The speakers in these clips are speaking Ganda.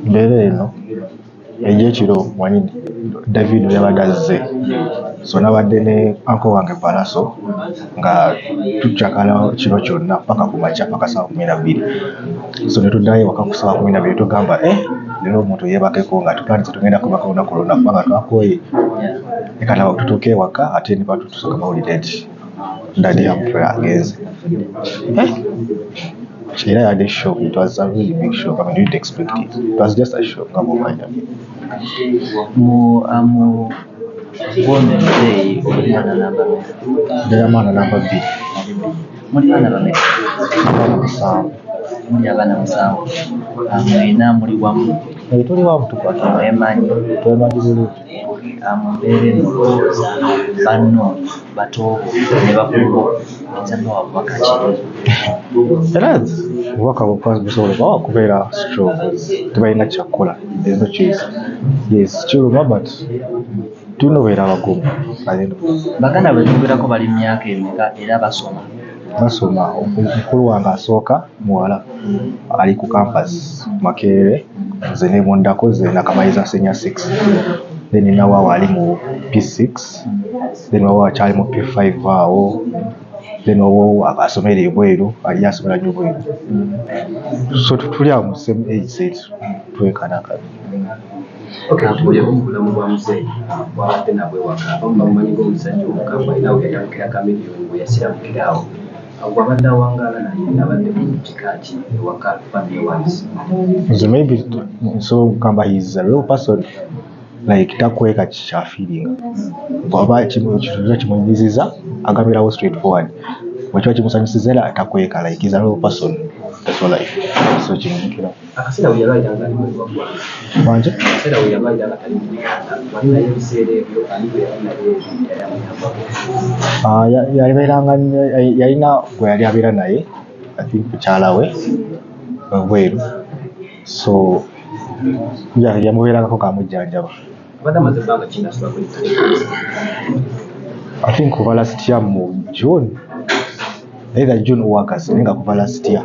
Mbere eno egyekiro wanyini Davido yabadde azze, so nabadde ne anko wange Pallaso nga tukyakala kiro kyonna paka ku makya paka saa 12. So ne tuddayo ewaka ku saa 12 tugamba leero omuntu yeebakeko nga tutandise tugenda kubaka olunaku lwonna kubanga twakooye ekala tutuuke ewaka ate ne batutusaka mawulire nti Daddy Hunfrey agenze. Era yadde shock. It was a really big shock. I mean, you didn't expect it. It was just a shock. Mwana namba 2. Muli bana bameka? Muli abaana 7. Mwena muli wamu? Tuli wamu tukwata. Mwemanyi? Twemanyi bulungi. Mbeere ndowooza banno bato ne bakulu enzadde wabubaka ki? Era obubaka busobola okubeera strong. Tebalina kyakukola. There's no choice. Yes, kiruma but tunobeera abagumu. Baganda betugerako bali mu myaka emeka era basoma? Basoma. Omukulu wange asooka muwala ali ku campus Makerere, nze ne mundako ze nakamaliza senior 6. Then nawawa ali mu P6, then wawa akyali mu P5 awo, then wawo asomera ebweru ali asomera nnyo bweru. So tuli awo mu same age set twekanakana. Tuli obulamu bwa muzeeyi bwabadde nabwe waka bamumanyi ng'omusajja omukambwe alina weyatandikira kamiliyoni bwe yasiramukirawo wabadde awangaala naye abadde mu kika ki ewaka family wise? So maybe so kamba he is a real person. Like takweka kya feeling. Bwaba kitu kimunyiziza agambirawo straightforward. Bwekiba kimusanyusizza atakweka like he's a real person. That's all life. So kimujjukira. Akaseera we yabaayira nga ali mu lwagwa. Wanje? Akaseera we yabaayira nga ali mu Uganda. Walina ebiseera ebyo ali bwe yamuyambako. Yalina gwe yali abeera naye, I think mukyala we bweru. So yamubeerangako kamujjanjaba. I think kuva last year mu June, either June or August, ninga kuva last year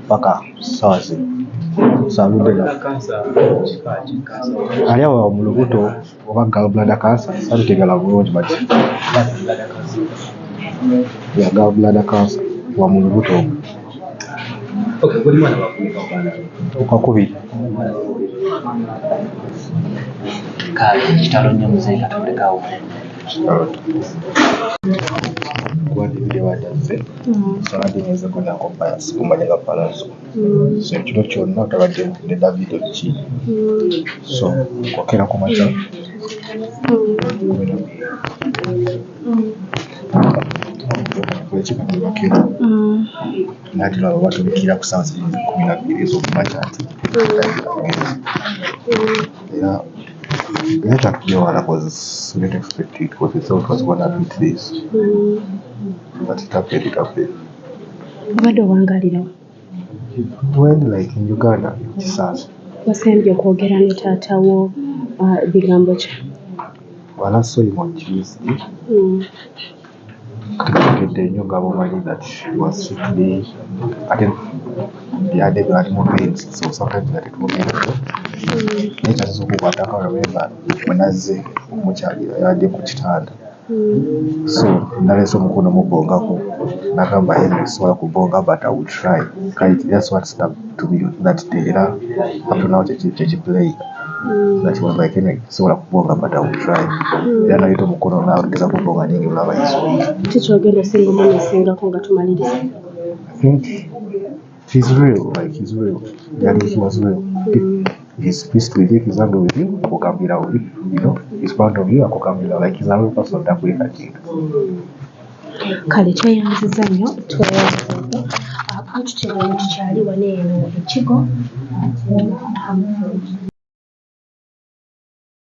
paka sawazi saludde na ali awo mu lubuto oba gallbladder cancer salutegala bulungi but ya gallbladder cancer wa mu lubuto okubiri. Kale kitalo nnyo muzeeyi katulekawo. Gwadibye badazze saladi nyeze kuna compliance kumanya ga Pallaso. So ekiro kyonna otabadde mpulidde Davido ki. So kwokera ku makya nati laba batubikira ku saa 12 ez'okumakya nti era I can't be one was not expected because we thought it was 100 days. But it happened. Bado wangalira. When like in Uganda, it's sad. Wasembye kwogera ne taata wo bigambo ki? Pallaso on Tuesday. The new government that she was sick today. I think the other day had more pains, so sometimes that it will be. Nature is what I can remember when I say mukyali yadde ku kitanda. So naleese omukono mubongako nagamba eno sobola kubonga but I will try. That's what stuck to me that day era up to now play. That was like sobola kubonga but I will try. Era naleeta omukono naageza kubonga ningi olaba iso. Kikyogenda singa omwana asingako nga tumaliriza. I think he's real, like he's real. He was real. He's peaceful, he's angry with you, akukambira with you, you know, he's proud of you, akukambira, like he's a real person that way that you. Kale kyeyanziza nnyo tweyanziza akututera nti kyali wano eno ekigo